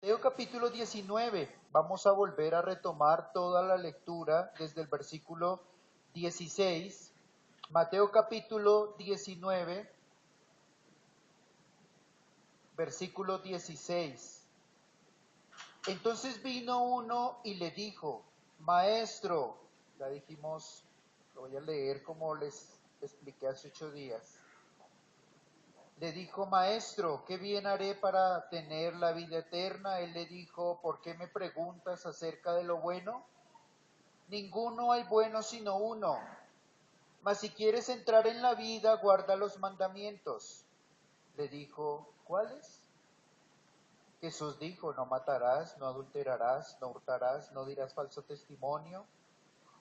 Mateo capítulo 19. Vamos a volver a retomar toda la lectura desde el versículo 16. Mateo capítulo 19, versículo 16. Entonces vino uno y le dijo, Maestro, ya dijimos, lo voy a leer como les expliqué hace 8 días. Le dijo, Maestro, ¿qué bien haré para tener la vida eterna? Él le dijo, ¿por qué me preguntas acerca de lo bueno? Ninguno hay bueno sino uno. Mas si quieres entrar en la vida, guarda los mandamientos. Le dijo, ¿cuáles? Jesús dijo, no matarás, no adulterarás, no hurtarás, no dirás falso testimonio.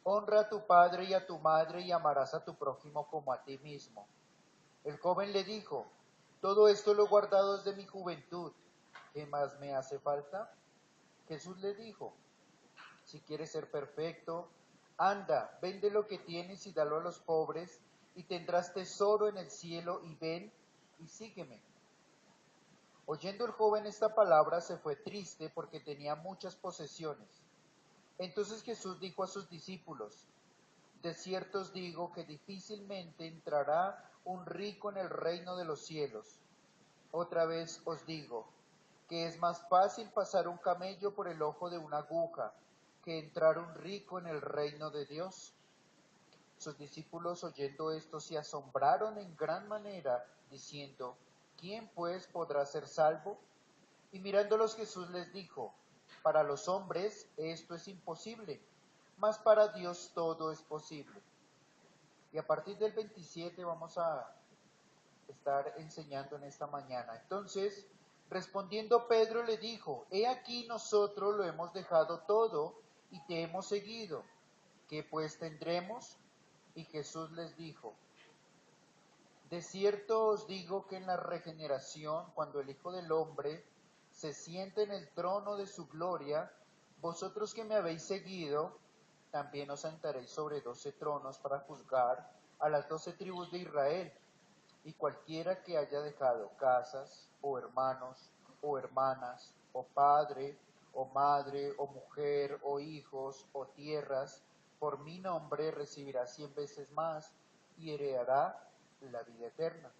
Honra a tu padre y a tu madre y amarás a tu prójimo como a ti mismo. El joven le dijo, todo esto lo he guardado desde mi juventud. ¿Qué más me hace falta? Jesús le dijo, si quieres ser perfecto, anda, vende lo que tienes y dalo a los pobres, y tendrás tesoro en el cielo, y ven y sígueme. Oyendo el joven esta palabra, se fue triste porque tenía muchas posesiones. Entonces Jesús dijo a sus discípulos, de cierto os digo que difícilmente entrará un rico en el reino de los cielos. Otra vez os digo, que es más fácil pasar un camello por el ojo de una aguja que entrar un rico en el reino de Dios. Sus discípulos oyendo esto se asombraron en gran manera, diciendo, ¿quién pues podrá ser salvo? Y mirándolos Jesús les dijo, para los hombres esto es imposible, mas para Dios todo es posible. Y a partir del 27 vamos a estar enseñando en esta mañana. Entonces, respondiendo Pedro le dijo, he aquí nosotros lo hemos dejado todo y te hemos seguido. ¿Qué pues tendremos? Y Jesús les dijo, de cierto os digo que en la regeneración, cuando el Hijo del Hombre se siente en el trono de su gloria, vosotros que me habéis seguido, también os sentaréis sobre 12 tronos para juzgar a las 12 tribus de Israel. Y cualquiera que haya dejado casas, o hermanos, o hermanas, o padre, o madre, o mujer, o hijos, o tierras, por mi nombre recibirá 100 veces más y heredará la vida eterna.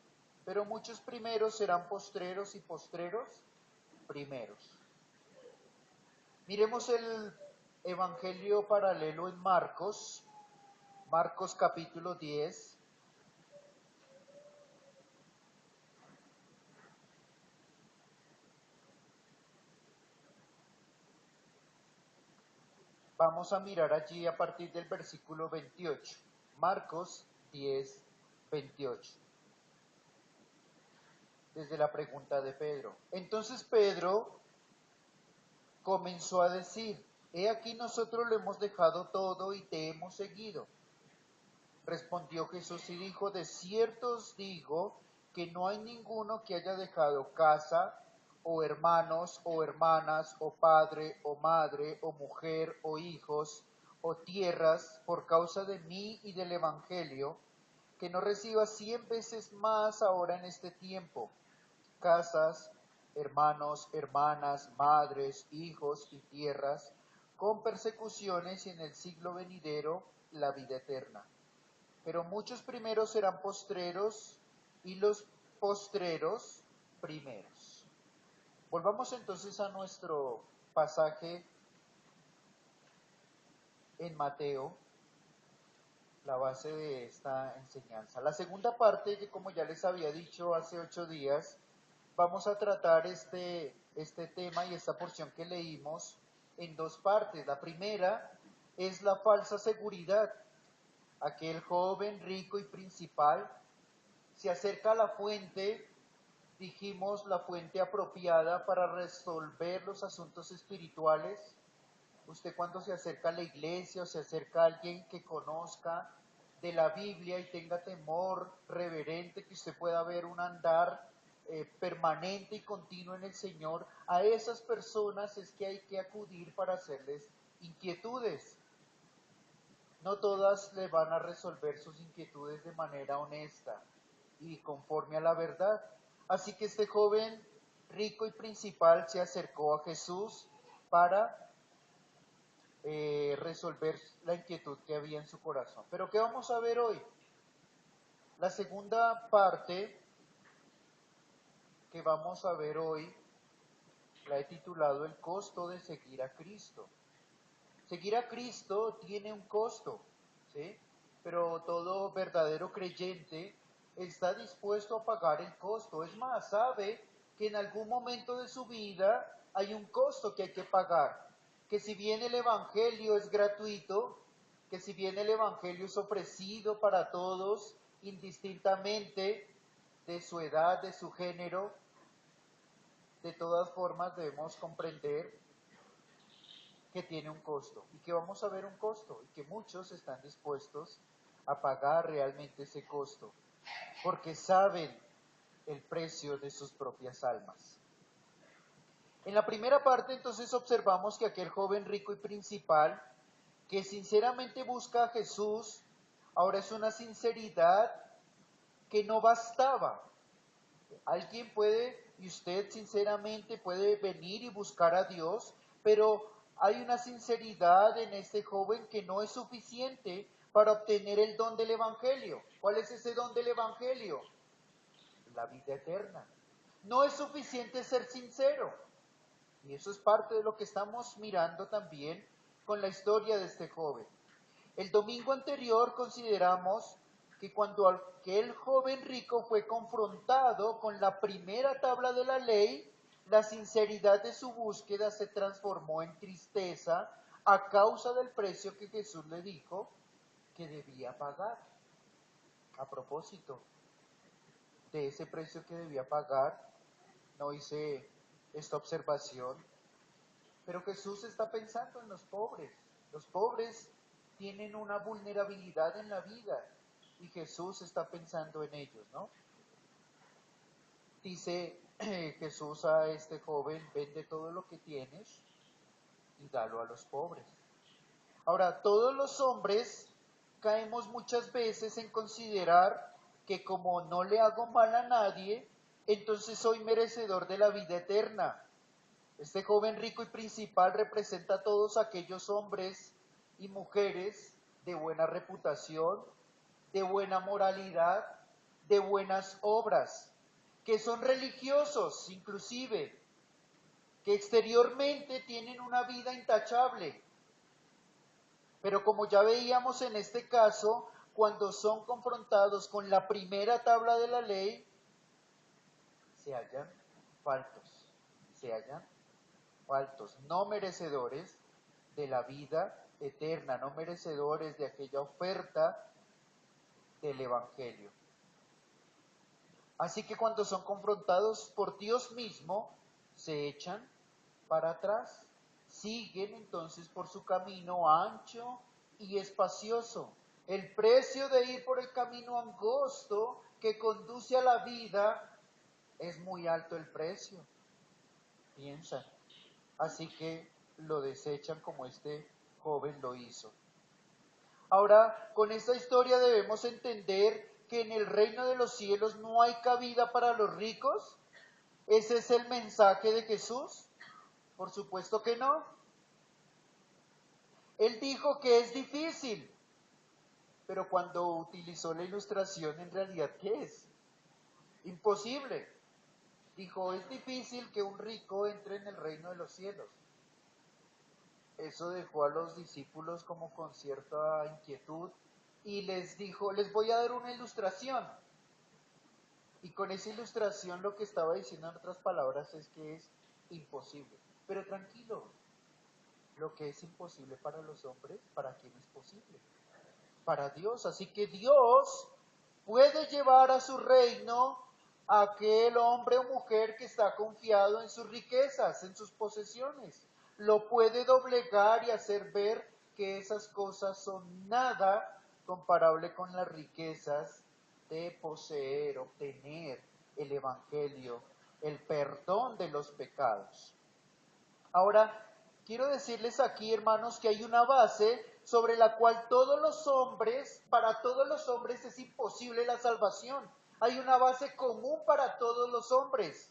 Pero muchos primeros serán postreros y postreros primeros. Miremos el Evangelio paralelo en Marcos, Marcos capítulo 10. Vamos a mirar allí a partir del versículo 28. Marcos 10, 28. Desde la pregunta de Pedro. Entonces Pedro comenzó a decir, he aquí nosotros lo hemos dejado todo y te hemos seguido. Respondió Jesús y dijo, de cierto os digo que no hay ninguno que haya dejado casa, o hermanos, o hermanas, o padre, o madre, o mujer, o hijos, o tierras, por causa de mí y del Evangelio, que no reciba 100 veces más ahora en este tiempo, casas, hermanos, hermanas, madres, hijos y tierras, con persecuciones y en el siglo venidero la vida eterna. Pero muchos primeros serán postreros y los postreros primeros. Volvamos entonces a nuestro pasaje en Mateo, la base de esta enseñanza. La segunda parte, que como ya les había dicho hace 8 días, vamos a tratar este tema y esta porción que leímos en dos partes. La primera es la falsa seguridad. Aquel joven rico y principal se acerca a la fuente, dijimos la fuente apropiada para resolver los asuntos espirituales. Usted cuando se acerca a la iglesia o se acerca a alguien que conozca de la Biblia y tenga temor reverente, que usted pueda ver un andar permanente y continuo en el Señor, a esas personas es que hay que acudir para hacerles inquietudes. No todas le van a resolver sus inquietudes de manera honesta y conforme a la verdad. Así que este joven rico y principal se acercó a Jesús para resolver la inquietud que había en su corazón. Pero ¿qué vamos a ver hoy? La segunda parte que vamos a ver hoy la he titulado El costo de seguir a Cristo. Seguir a Cristo tiene un costo, ¿sí? Pero todo verdadero creyente está dispuesto a pagar el costo. Es más, sabe que en algún momento de su vida hay un costo que hay que pagar. Que si bien el Evangelio es gratuito, que si bien el Evangelio es ofrecido para todos, indistintamente de su edad, de su género, de todas formas debemos comprender que tiene un costo y que vamos a ver un costo y que muchos están dispuestos a pagar realmente ese costo porque saben el precio de sus propias almas. En la primera parte entonces observamos que aquel joven rico y principal que sinceramente busca a Jesús, ahora es una sinceridad que no bastaba. Alguien puede, y usted sinceramente puede venir y buscar a Dios, pero hay una sinceridad en este joven que no es suficiente para obtener el don del Evangelio. ¿Cuál es ese don del Evangelio? La vida eterna. No es suficiente ser sincero. Y eso es parte de lo que estamos mirando también con la historia de este joven. El domingo anterior consideramos que cuando aquel joven rico fue confrontado con la primera tabla de la ley, la sinceridad de su búsqueda se transformó en tristeza a causa del precio que Jesús le dijo que debía pagar. A propósito de ese precio que debía pagar, no hice esta observación, pero Jesús está pensando en los pobres. Los pobres tienen una vulnerabilidad en la vida y Jesús está pensando en ellos, ¿no? Dice Jesús a este joven, vende todo lo que tienes y dalo a los pobres. Ahora, todos los hombres caemos muchas veces en considerar que como no le hago mal a nadie, entonces soy merecedor de la vida eterna. Este joven rico y principal representa a todos aquellos hombres y mujeres de buena reputación, de buena moralidad, de buenas obras, que son religiosos inclusive, que exteriormente tienen una vida intachable. Pero como ya veíamos en este caso, cuando son confrontados con la primera tabla de la ley, se hallan faltos, se hallan faltos, no merecedores de la vida eterna, no merecedores de aquella oferta del Evangelio. Así que cuando son confrontados por Dios mismo, se echan para atrás, siguen entonces por su camino ancho y espacioso. El precio de ir por el camino angosto que conduce a la vida es muy alto el precio, piensan. Así que lo desechan como este joven lo hizo. Ahora, con esta historia debemos entender que en el reino de los cielos no hay cabida para los ricos. ¿Ese es el mensaje de Jesús? Por supuesto que no. Él dijo que es difícil, pero cuando utilizó la ilustración, en realidad, ¿qué es? Imposible. Dijo, es difícil que un rico entre en el reino de los cielos. Eso dejó a los discípulos como con cierta inquietud y les dijo, les voy a dar una ilustración. Y con esa ilustración lo que estaba diciendo en otras palabras es que es imposible. Pero tranquilo, lo que es imposible para los hombres, ¿para quién es posible? Para Dios. Así que Dios puede llevar a su reino a aquel hombre o mujer que está confiado en sus riquezas, en sus posesiones. Lo puede doblegar y hacer ver que esas cosas son nada comparable con las riquezas de poseer, obtener el Evangelio, el perdón de los pecados. Ahora, quiero decirles aquí, hermanos, que hay una base sobre la cual todos los hombres, para todos los hombres es imposible la salvación. Hay una base común para todos los hombres.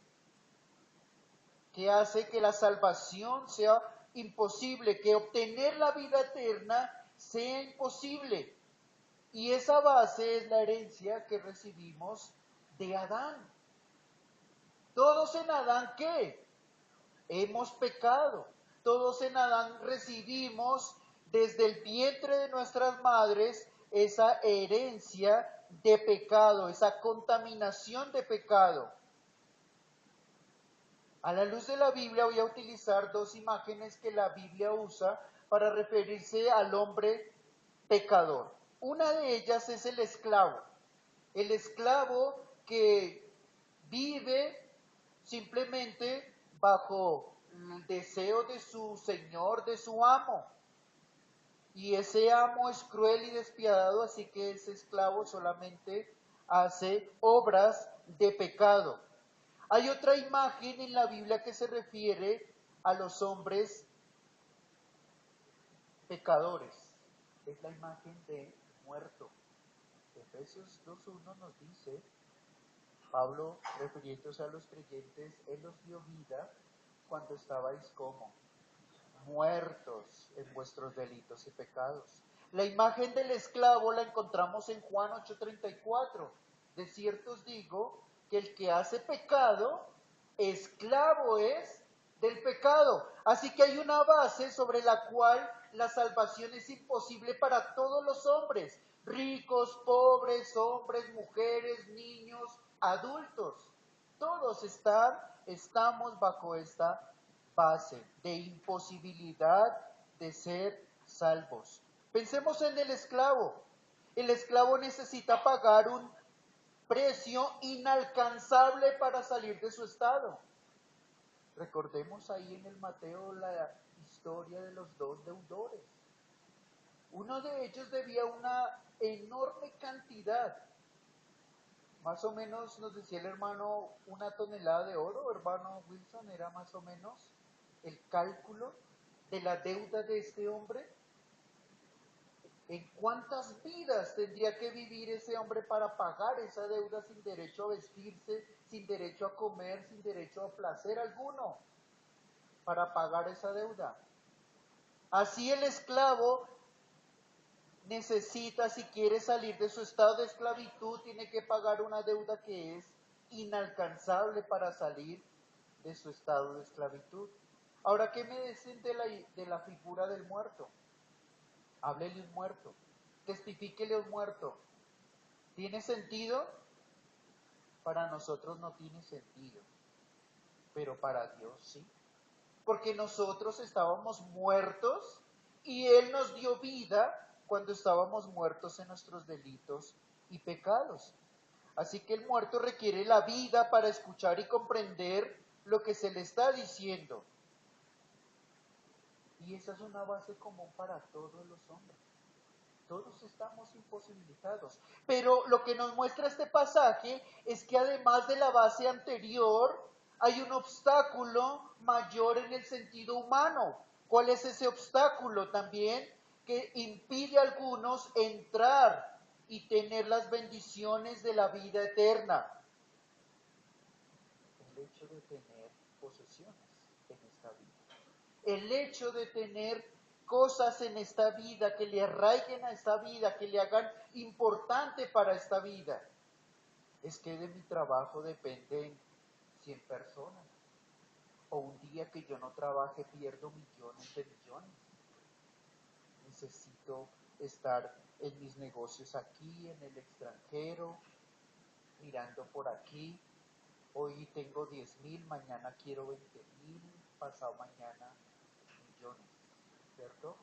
que hace que la salvación sea imposible, que obtener la vida eterna sea imposible. Y esa base es la herencia que recibimos de Adán. Todos en Adán, ¿qué? Hemos pecado. Todos en Adán recibimos desde el vientre de nuestras madres esa herencia de pecado, esa contaminación de pecado. A la luz de la Biblia voy a utilizar dos imágenes que la Biblia usa para referirse al hombre pecador. Una de ellas es el esclavo que vive simplemente bajo el deseo de su señor, de su amo. Y ese amo es cruel y despiadado, así que ese esclavo solamente hace obras de pecado. Hay otra imagen en la Biblia que se refiere a los hombres pecadores. Es la imagen de muerto. Efesios 2.1 nos dice, Pablo, refiriéndose a los creyentes, Él los dio vida cuando estabais como muertos en vuestros delitos y pecados. La imagen del esclavo la encontramos en Juan 8:34. De cierto os digo que el que hace pecado, esclavo es del pecado. Así que hay una base sobre la cual la salvación es imposible para todos los hombres, ricos, pobres, hombres, mujeres, niños, adultos. Todos estamos bajo esta base de imposibilidad de ser salvos. Pensemos en el esclavo. El esclavo necesita pagar un precio inalcanzable para salir de su estado. Recordemos ahí en el Mateo la historia de los dos deudores. Uno de ellos debía una enorme cantidad. Más o menos nos decía el hermano 1 tonelada de oro, hermano Wilson, era más o menos el cálculo de la deuda de este hombre. ¿En cuántas vidas tendría que vivir ese hombre para pagar esa deuda sin derecho a vestirse, sin derecho a comer, sin derecho a placer alguno, para pagar esa deuda? Así el esclavo necesita, si quiere salir de su estado de esclavitud, tiene que pagar una deuda que es inalcanzable para salir de su estado de esclavitud. Ahora, ¿qué me dicen de la figura del muerto? Háblele un muerto, testifíquele un muerto. ¿Tiene sentido? Para nosotros no tiene sentido, pero para Dios sí. Porque nosotros estábamos muertos y Él nos dio vida cuando estábamos muertos en nuestros delitos y pecados. Así que el muerto requiere la vida para escuchar y comprender lo que se le está diciendo. Y esa es una base común para todos los hombres. Todos estamos imposibilitados. Pero lo que nos muestra este pasaje es que además de la base anterior, hay un obstáculo mayor en el sentido humano. ¿Cuál es ese obstáculo también? Que impide a algunos entrar y tener las bendiciones de la vida eterna. El hecho de tener posesiones en esta vida. El hecho de tener cosas en esta vida que le arraiguen a esta vida, que le hagan importante para esta vida. Es que de mi trabajo dependen 100 personas. O un día que yo no trabaje pierdo millones de millones. Necesito estar en mis negocios aquí, en el extranjero, mirando por aquí. Hoy tengo 10,000, mañana quiero 20,000, pasado mañana millones, ¿cierto?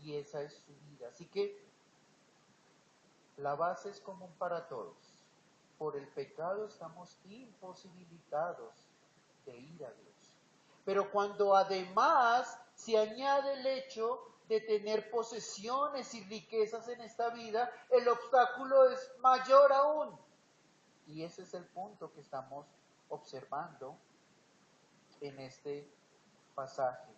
Y esa es su vida. Así que la base es común para todos. Por el pecado estamos imposibilitados de ir a Dios. Pero cuando además se añade el hecho de tener posesiones y riquezas en esta vida, el obstáculo es mayor aún. Y ese es el punto que estamos observando en este pasaje.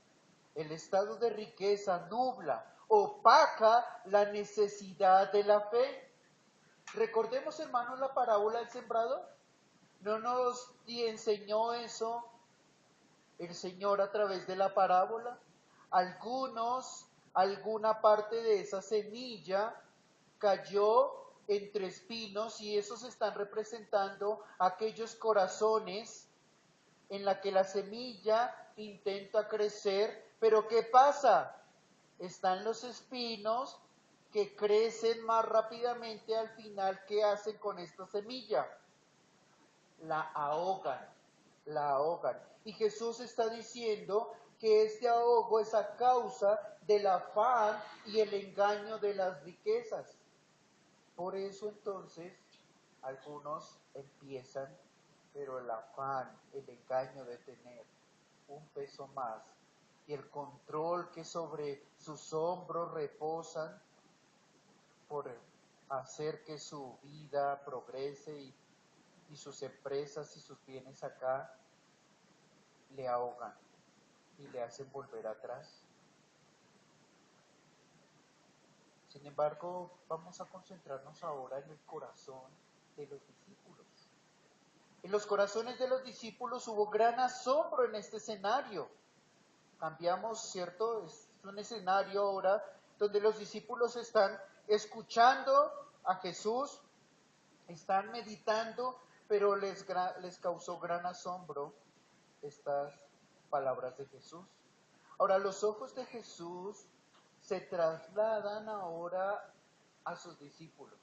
El estado de riqueza nubla, opaca la necesidad de la fe. Recordemos, hermanos, la parábola del sembrador. ¿No nos enseñó eso el Señor a través de la parábola? Alguna parte de esa semilla cayó entre espinos y esos están representando aquellos corazones en la que la semilla intenta crecer, pero ¿qué pasa? Están los espinos que crecen más rápidamente al final. ¿Qué hacen con esta semilla? La ahogan, la ahogan. Y Jesús está diciendo que este ahogo es a causa del afán y el engaño de las riquezas. Por eso entonces algunos empiezan, pero el afán, el engaño de tener un peso más y el control que sobre sus hombros reposan por hacer que su vida progrese y sus empresas y sus bienes acá le ahogan y le hacen volver atrás. Sin embargo, vamos a concentrarnos ahora en el corazón de los discípulos. En los corazones de los discípulos hubo gran asombro en este escenario. Cambiamos, ¿cierto? Es un escenario ahora donde los discípulos están escuchando a Jesús, están meditando, pero les causó gran asombro estas palabras de Jesús. Ahora, los ojos de Jesús se trasladan ahora a sus discípulos.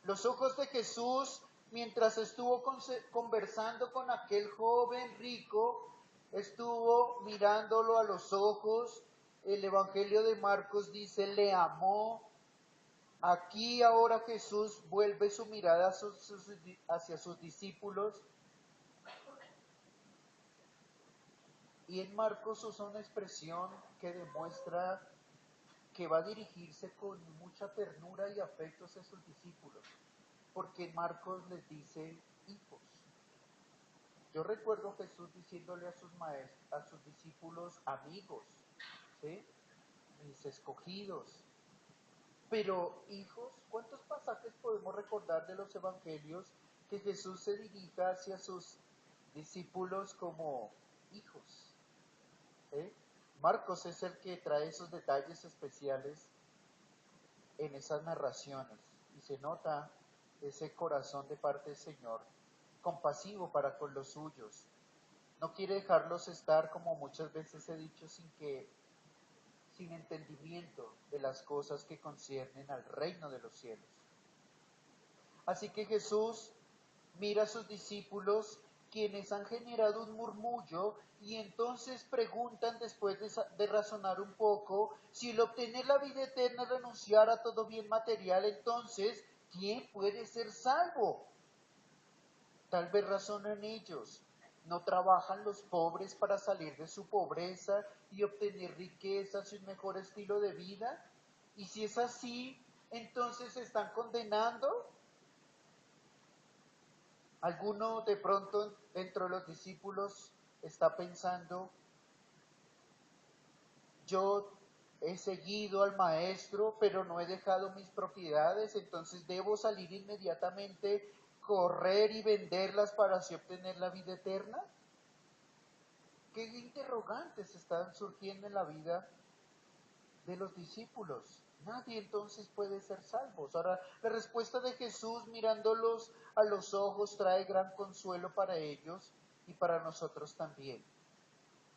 Los ojos de Jesús, mientras estuvo conversando con aquel joven rico, estuvo mirándolo a los ojos. El Evangelio de Marcos dice, le amó. Aquí ahora Jesús vuelve su mirada hacia sus discípulos. Y en Marcos usa una expresión que demuestra que va a dirigirse con mucha ternura y afecto hacia sus discípulos, porque Marcos les dice hijos. Yo recuerdo a Jesús diciéndole a sus discípulos amigos, ¿sí? Mis escogidos. Pero hijos, ¿cuántos pasajes podemos recordar de los evangelios que Jesús se dirija hacia sus discípulos como hijos? ¿Sí? Marcos es el que trae esos detalles especiales en esas narraciones y se nota ese corazón de parte del Señor, compasivo para con los suyos. No quiere dejarlos estar, como muchas veces he dicho, sin entendimiento de las cosas que conciernen al reino de los cielos. Así que Jesús mira a sus discípulos, quienes han generado un murmullo, y entonces preguntan, después de razonar un poco, si el obtener la vida eterna es renunciar a todo bien material, entonces, ¿quién puede ser salvo? Tal vez razonan ellos. ¿No trabajan los pobres para salir de su pobreza y obtener riquezas y un mejor estilo de vida? Y si es así, entonces se están condenando. ¿Alguno de pronto dentro de los discípulos está pensando, yo he seguido al maestro, pero no he dejado mis propiedades, entonces debo salir inmediatamente, correr y venderlas para así obtener la vida eterna? ¿Qué interrogantes están surgiendo en la vida de los discípulos? Nadie entonces puede ser salvo. Ahora, la respuesta de Jesús mirándolos a los ojos trae gran consuelo para ellos y para nosotros también.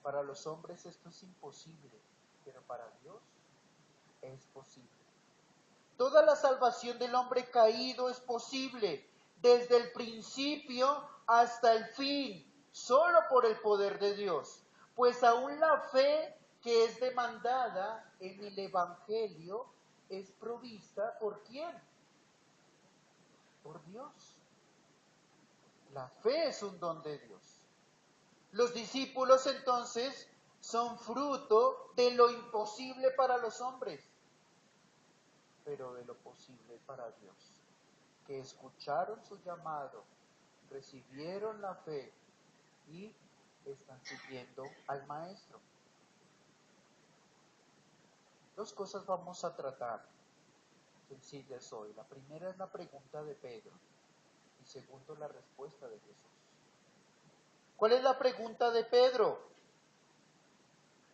Para los hombres esto es imposible, pero para Dios es posible. Toda la salvación del hombre caído es posible, desde el principio hasta el fin, solo por el poder de Dios. Pues aún la fe que es demandada en el Evangelio es provista ¿por quién? Por Dios. La fe es un don de Dios. Los discípulos entonces son fruto de lo imposible para los hombres, pero de lo posible para Dios, que escucharon su llamado, recibieron la fe y están siguiendo al Maestro. Dos cosas vamos a tratar sencillas hoy. La primera es la pregunta de Pedro y segundo la respuesta de Jesús. ¿Cuál es la pregunta de Pedro?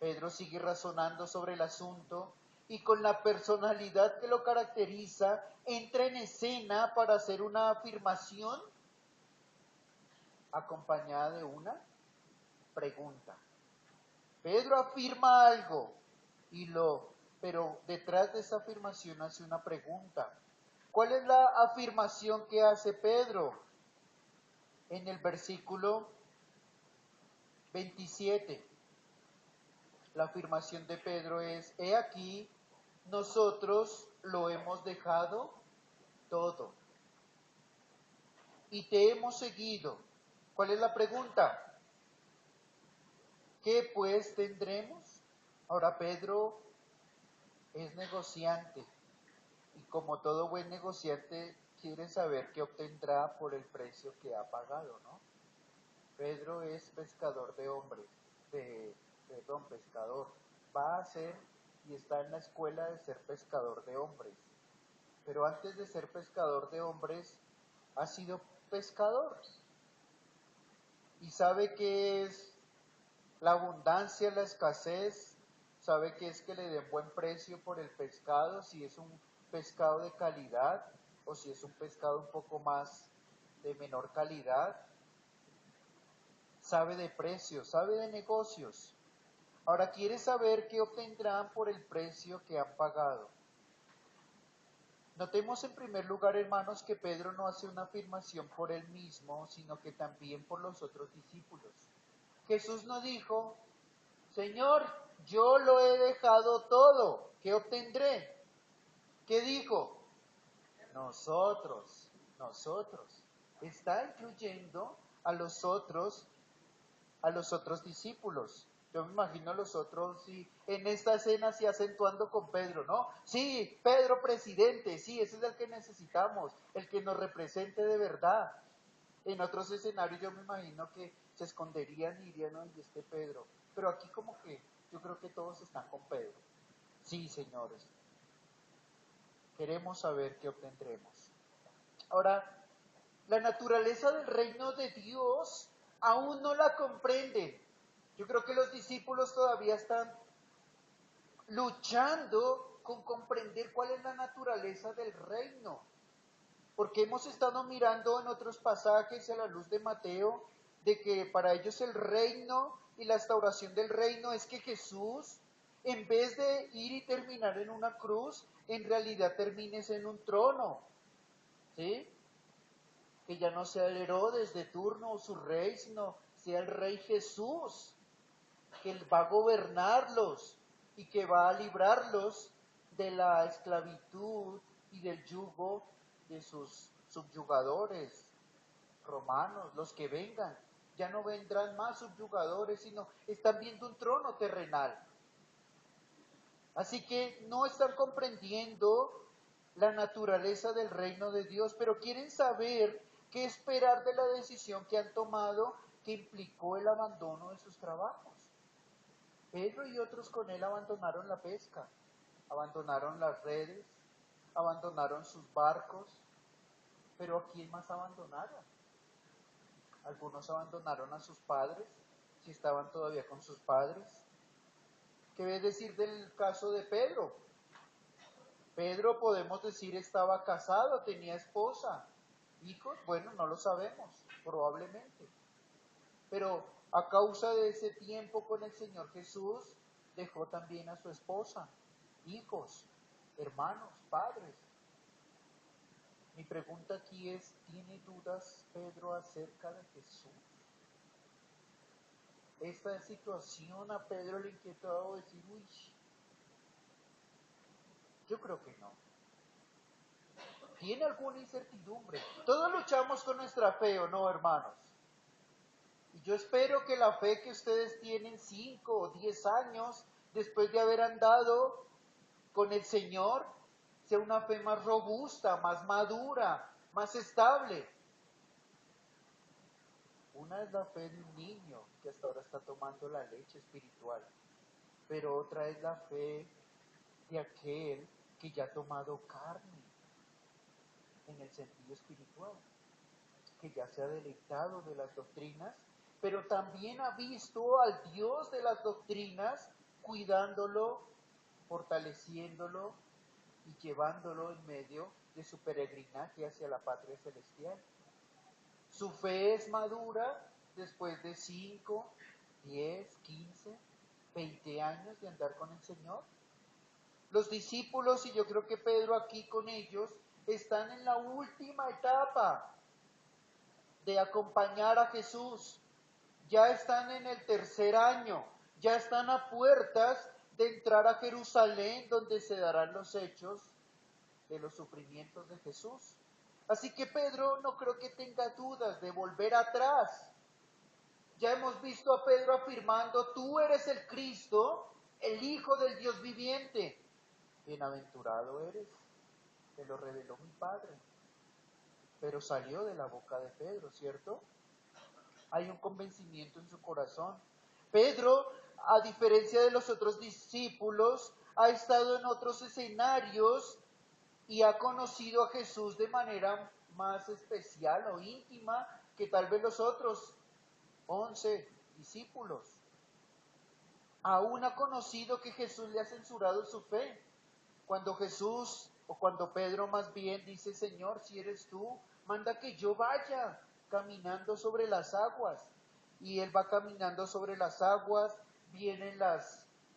Pedro sigue razonando sobre el asunto y con la personalidad que lo caracteriza, entra en escena para hacer una afirmación acompañada de una pregunta. Pedro afirma algo pero detrás de esa afirmación hace una pregunta. ¿Cuál es la afirmación que hace Pedro? En el versículo 27. La afirmación de Pedro es: he aquí, nosotros lo hemos dejado todo y te hemos seguido. ¿Cuál es la pregunta? ¿Qué pues tendremos? Ahora Pedro es negociante y como todo buen negociante quiere saber qué obtendrá por el precio que ha pagado, ¿no? Pedro es pescador de hombres, pescador. Va a ser y está en la escuela de ser pescador de hombres. Pero antes de ser pescador de hombres, ha sido pescador. Y sabe qué es la abundancia, la escasez, sabe que es que le den buen precio por el pescado, si es un pescado de calidad o si es un pescado un poco más de menor calidad. Sabe de precios, sabe de negocios. Ahora quiere saber qué obtendrán por el precio que han pagado. Notemos en primer lugar, hermanos, que Pedro no hace una afirmación por él mismo, sino que también por los otros discípulos. Jesús no dijo: Señor, yo lo he dejado todo, ¿qué obtendré? ¿Qué dijo? Nosotros. Está incluyendo a los otros discípulos. Yo me imagino a los otros, sí, en esta escena sí acentuando con Pedro, ¿no? Sí, Pedro presidente, sí, ese es el que necesitamos, el que nos represente de verdad. En otros escenarios yo me imagino que se esconderían y dirían: no, y este Pedro. Pero aquí como que yo creo que todos están con Pedro. Sí, señores, queremos saber qué obtendremos. Ahora, la naturaleza del reino de Dios aún no la comprenden. Yo creo que los discípulos todavía están luchando con comprender cuál es la naturaleza del reino. Porque hemos estado mirando en otros pasajes a la luz de Mateo, de que para ellos el reino y la restauración del reino es que Jesús, en vez de ir y terminar en una cruz, en realidad termines en un trono, ¿sí? Que ya no sea el Herodes de turno o su rey, sino sea el rey Jesús, que va a gobernarlos y que va a librarlos de la esclavitud y del yugo de sus subyugadores romanos, los que vengan. Ya no vendrán más subyugadores, sino están viendo un trono terrenal. Así que no están comprendiendo la naturaleza del reino de Dios, pero quieren saber qué esperar de la decisión que han tomado, que implicó el abandono de sus trabajos. Pedro y otros con él abandonaron la pesca, abandonaron las redes, abandonaron sus barcos, pero ¿a quién más abandonaron? Algunos abandonaron a sus padres, si estaban todavía con sus padres. ¿Qué ves decir del caso de Pedro? Pedro, podemos decir, estaba casado, tenía esposa, hijos, bueno, no lo sabemos, probablemente. Pero a causa de ese tiempo con el Señor Jesús, dejó también a su esposa, hijos, hermanos, padres. Mi pregunta aquí es: ¿tiene dudas Pedro acerca de Jesús? Esta situación a Pedro le inquietó decir: uy, yo creo que no. ¿Tiene alguna incertidumbre? Todos luchamos con nuestra fe, ¿o no, hermanos? Y yo espero que la fe que ustedes tienen 5 o 10 años después de haber andado con el Señor sea una fe más robusta, más madura, más estable. Una es la fe de un niño que hasta ahora está tomando la leche espiritual, pero otra es la fe de aquel que ya ha tomado carne en el sentido espiritual, que ya se ha deleitado de las doctrinas, pero también ha visto al Dios de las doctrinas cuidándolo, fortaleciéndolo y llevándolo en medio de su peregrinaje hacia la patria celestial. Su fe es madura después de 5, 10, 15, 20 años de andar con el Señor. Los discípulos, y yo creo que Pedro aquí con ellos, están en la última etapa de acompañar a Jesús. Ya están en el tercer año, ya están a puertas de entrar a Jerusalén, donde se darán los hechos de los sufrimientos de Jesús. Así que Pedro no creo que tenga dudas de volver atrás. Ya hemos visto a Pedro afirmando: tú eres el Cristo, el Hijo del Dios viviente. Bienaventurado eres, te lo reveló mi Padre. Pero salió de la boca de Pedro, ¿cierto? Hay un convencimiento en su corazón. Pedro, a diferencia de los otros discípulos, ha estado en otros escenarios y ha conocido a Jesús de manera más especial o íntima que tal vez los otros 11 discípulos. Aún ha conocido que Jesús le ha censurado su fe. Cuando Jesús, o cuando Pedro más bien, dice: Señor, si eres tú, manda que yo vaya caminando sobre las aguas. Y él va caminando sobre las aguas, vienen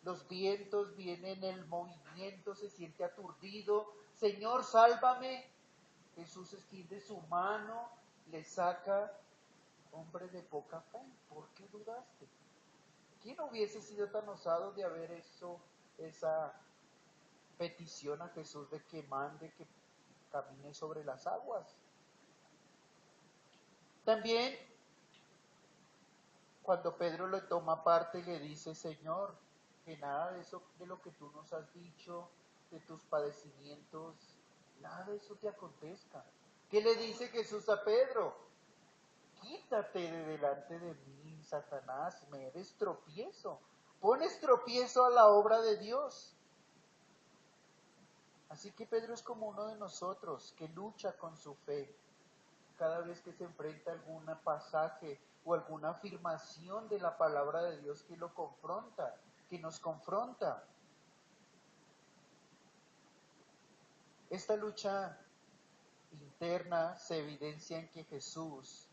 los vientos, viene el movimiento, se siente aturdido. Señor, sálvame. Jesús extiende su mano, le saca: hombre de poca fe, ¿por qué dudaste? ¿Quién hubiese sido tan osado de haber hecho esa petición a Jesús de que mande que camine sobre las aguas? También, cuando Pedro le toma parte y le dice: Señor, que nada de eso, de lo que tú nos has dicho, de tus padecimientos, nada de eso te acontezca. ¿Qué le dice Jesús a Pedro? Quítate de delante de mí, Satanás, me eres tropiezo. Pones tropiezo a la obra de Dios. Así que Pedro es como uno de nosotros que lucha con su fe. Cada vez que se enfrenta a algún pasaje o alguna afirmación de la palabra de Dios que lo confronta, que nos confronta. Esta lucha interna se evidencia en que Jesús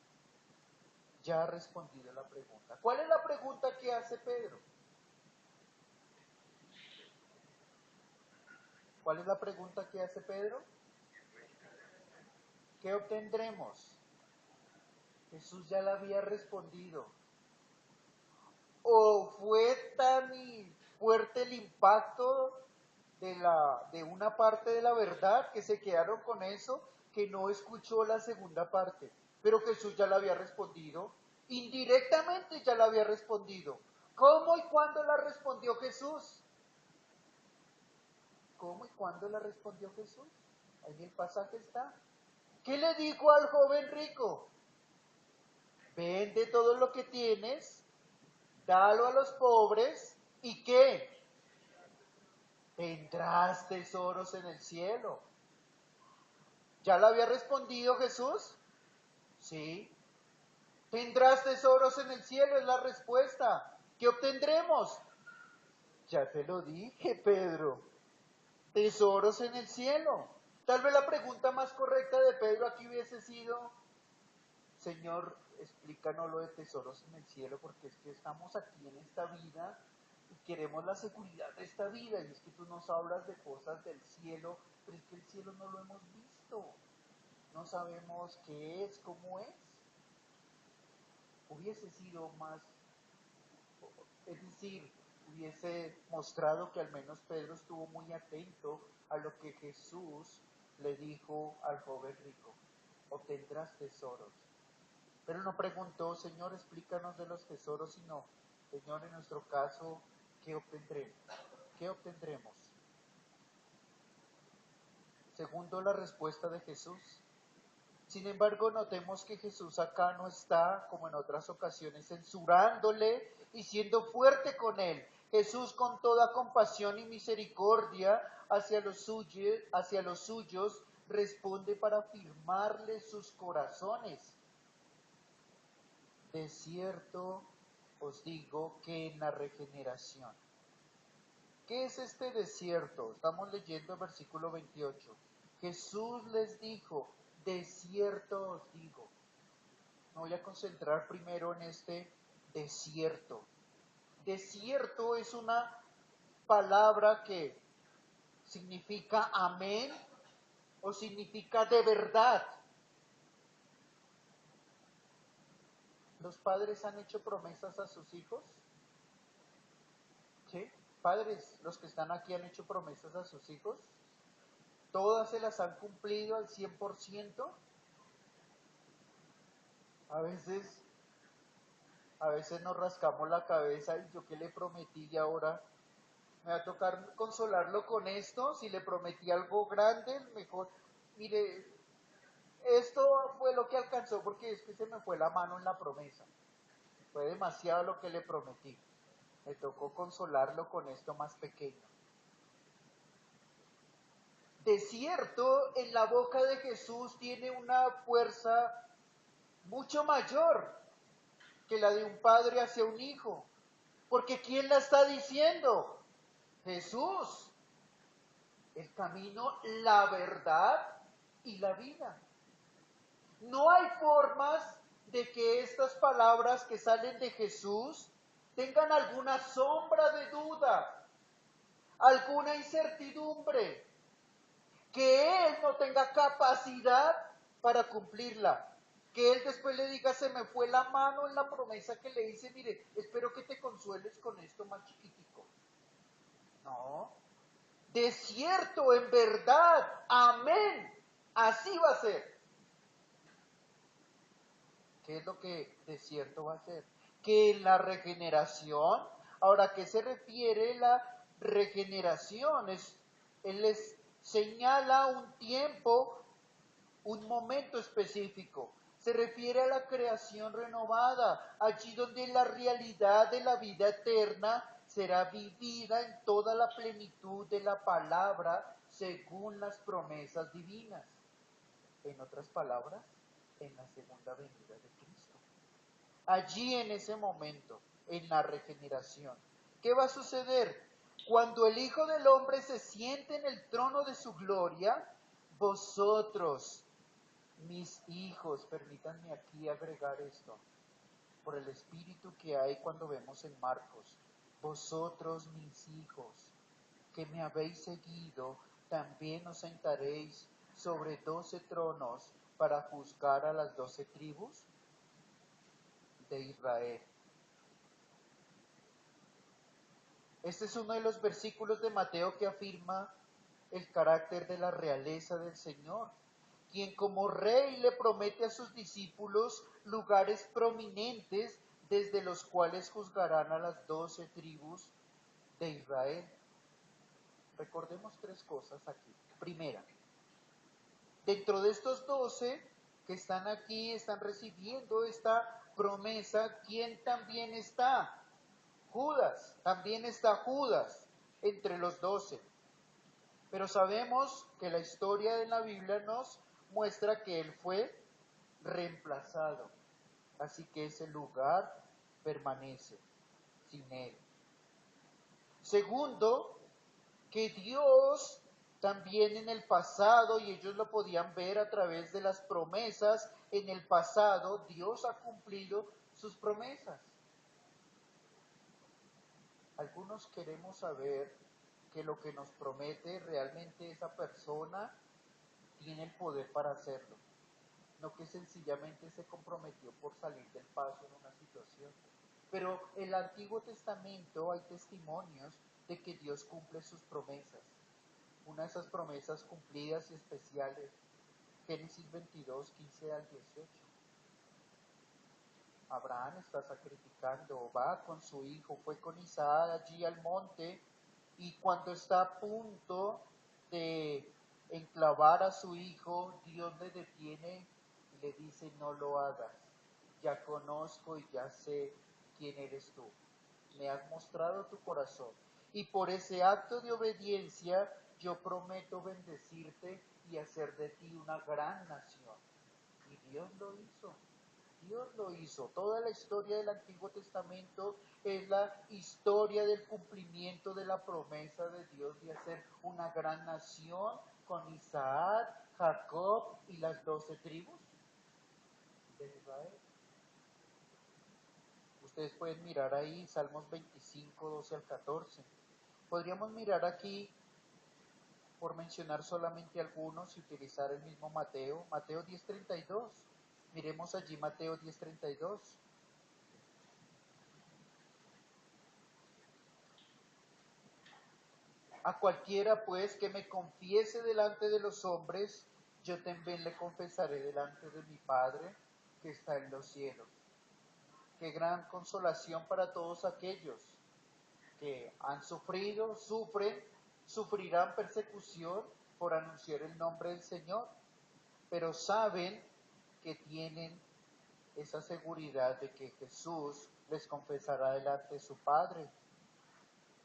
ya ha respondido a la pregunta. ¿Cuál es la pregunta que hace Pedro? ¿Cuál es la pregunta que hace Pedro? ¿Qué obtendremos? Jesús ya la había respondido. ¿O fue tan fuerte el impacto de una parte de la verdad que se quedaron con eso, que no escuchó la segunda parte? Pero Jesús ya la había respondido. Indirectamente ya la había respondido. ¿Cómo y cuándo la respondió Jesús? ¿Cómo y cuándo la respondió Jesús? Ahí en el pasaje está. ¿Qué le dijo al joven rico? Vende todo lo que tienes, dalo a los pobres, ¿y qué? Tendrás tesoros en el cielo. ¿Ya lo había respondido Jesús? Sí. Tendrás tesoros en el cielo es la respuesta. ¿Qué obtendremos? Ya te lo dije, Pedro. Tesoros en el cielo. Tal vez la pregunta más correcta de Pedro aquí hubiese sido: Señor, explícanos lo de tesoros en el cielo, porque es que estamos aquí en esta vida y queremos la seguridad de esta vida, y es que tú nos hablas de cosas del cielo, pero es que el cielo no lo hemos visto, no sabemos qué es, cómo es. Hubiese sido más, es decir, hubiese mostrado que al menos Pedro estuvo muy atento a lo que Jesús le dijo al joven rico: obtendrás tesoros. Pero no preguntó: Señor, explícanos de los tesoros, sino: Señor, en nuestro caso, ¿qué obtendremos? ¿Qué obtendremos? Segundo, la respuesta de Jesús. Sin embargo, notemos que Jesús acá no está, como en otras ocasiones, censurándole y siendo fuerte con él. Jesús, con toda compasión y misericordia hacia los suyos, responde para afirmarle sus corazones. De cierto os digo que en la regeneración, ¿Qué es este desierto? Estamos leyendo el versículo 28. Jesús les dijo, de cierto os digo. Me voy a concentrar primero en este desierto. Desierto es una palabra que significa amén o significa de verdad. ¿Los padres han hecho promesas a sus hijos? ¿Sí? Padres, los que están aquí han hecho promesas a sus hijos. ¿Todas se las han cumplido al 100%? A veces nos rascamos la cabeza y yo qué le prometí y ahora me va a tocar consolarlo con esto. Si le prometí algo grande, mejor, mire, esto fue lo que alcanzó porque es que se me fue la mano en la promesa. Fue demasiado lo que le prometí. Me tocó consolarlo con esto más pequeño. Desierto en la boca de Jesús tiene una fuerza mucho mayor que la de un padre hacia un hijo. Porque ¿quién la está diciendo? Jesús. El camino, la verdad y la vida. No hay formas de que estas palabras que salen de Jesús tengan alguna sombra de duda, alguna incertidumbre, que Él no tenga capacidad para cumplirla. Que Él después le diga, se me fue la mano en la promesa que le hice, mire, espero que te consueles con esto más chiquitico. No, de cierto, en verdad, amén, así va a ser. ¿Qué es lo que de cierto va a ser? Que en la regeneración, ahora, ¿a qué se refiere la regeneración? Él les señala un tiempo, un momento específico. Se refiere a la creación renovada, allí donde la realidad de la vida eterna será vivida en toda la plenitud de la palabra según las promesas divinas. En otras palabras, en la segunda venida de Cristo. Allí en ese momento, en la regeneración, ¿qué va a suceder? Cuando el Hijo del Hombre se siente en el trono de su gloria, vosotros, mis hijos, permítanme aquí agregar esto, por el espíritu que hay cuando vemos en Marcos, vosotros, mis hijos, que me habéis seguido, también os sentaréis sobre 12 tronos para juzgar a las 12 tribus de Israel. Este es uno de los versículos de Mateo que afirma el carácter de la realeza del Señor, quien como rey le promete a sus discípulos lugares prominentes desde los cuales juzgarán a las 12 tribus de Israel. Recordemos tres cosas aquí. Primera, dentro de estos 12 que están aquí, están recibiendo esta promesa, ¿quién también está? Judas, también está Judas entre los 12. Pero sabemos que la historia de la Biblia nos muestra que él fue reemplazado. Así que ese lugar permanece sin él. Segundo, que Dios también en el pasado, y ellos lo podían ver a través de las promesas, en el pasado Dios ha cumplido sus promesas. Algunos queremos saber que lo que nos promete realmente esa persona tiene el poder para hacerlo, no que sencillamente se comprometió por salir del paso en una situación. Pero en el Antiguo Testamento hay testimonios de que Dios cumple sus promesas. Una de esas promesas cumplidas y especiales, Génesis 22, 15 al 18. Abraham está sacrificando, va con su hijo, fue con Isaac allí al monte, y cuando está a punto de enclavar a su hijo, Dios le detiene y le dice, no lo hagas, ya conozco y ya sé quién eres tú, me has mostrado tu corazón, y por ese acto de obediencia yo prometo bendecirte y hacer de ti una gran nación. Y Dios lo hizo. Dios lo hizo. Toda la historia del Antiguo Testamento es la historia del cumplimiento de la promesa de Dios de hacer una gran nación con Isaac, Jacob y las 12 tribus de Israel. Ustedes pueden mirar ahí Salmos 25, 12 al 14. Podríamos mirar aquí, por mencionar solamente algunos, y utilizar el mismo Mateo, Mateo 10:32. Miremos allí Mateo 10:32. A cualquiera pues que me confiese delante de los hombres, yo también le confesaré delante de mi Padre que está en los cielos. Qué gran consolación para todos aquellos que han sufrido, sufrirán persecución por anunciar el nombre del Señor, pero saben que tienen esa seguridad de que Jesús les confesará delante de su Padre.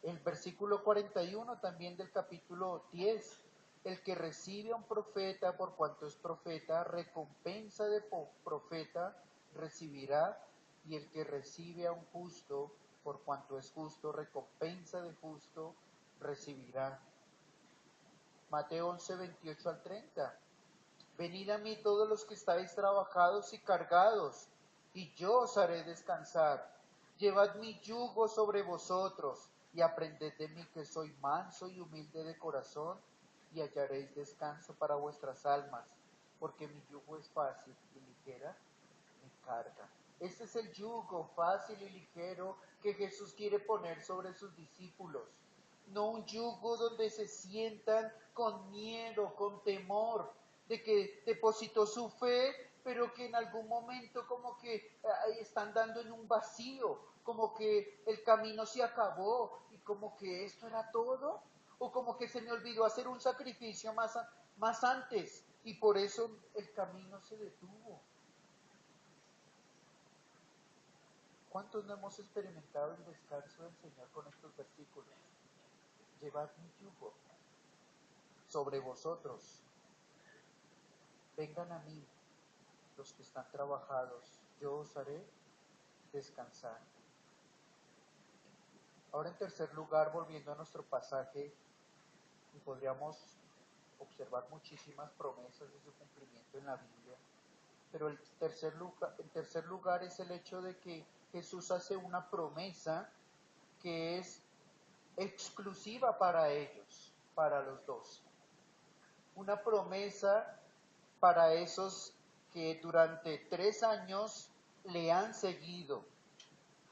El versículo 41 también del capítulo 10, el que recibe a un profeta por cuanto es profeta, recompensa de profeta recibirá, y el que recibe a un justo por cuanto es justo, recompensa de justo recibirá. Mateo 11, 28 al 30. Venid a mí todos los que estáis trabajados y cargados, y yo os haré descansar. Llevad mi yugo sobre vosotros, y aprended de mí que soy manso y humilde de corazón, y hallaréis descanso para vuestras almas, porque mi yugo es fácil y ligera mi carga. Este es el yugo fácil y ligero que Jesús quiere poner sobre sus discípulos. No un yugo donde se sientan con miedo, con temor, de que depositó su fe, pero que en algún momento como que están dando en un vacío, como que el camino se acabó y como que esto era todo, o como que se me olvidó hacer un sacrificio más antes y por eso el camino se detuvo. ¿Cuántos no hemos experimentado el descanso del Señor con estos versículos? Llevad mi yugo sobre vosotros. Vengan a mí los que están trabajados, yo os haré descansar. Ahora en tercer lugar, volviendo a nuestro pasaje, y podríamos observar muchísimas promesas de su cumplimiento en la Biblia, pero el tercer lugar es el hecho de que Jesús hace una promesa que es exclusiva para ellos, para los 12. Una promesa para esos que durante 3 años le han seguido.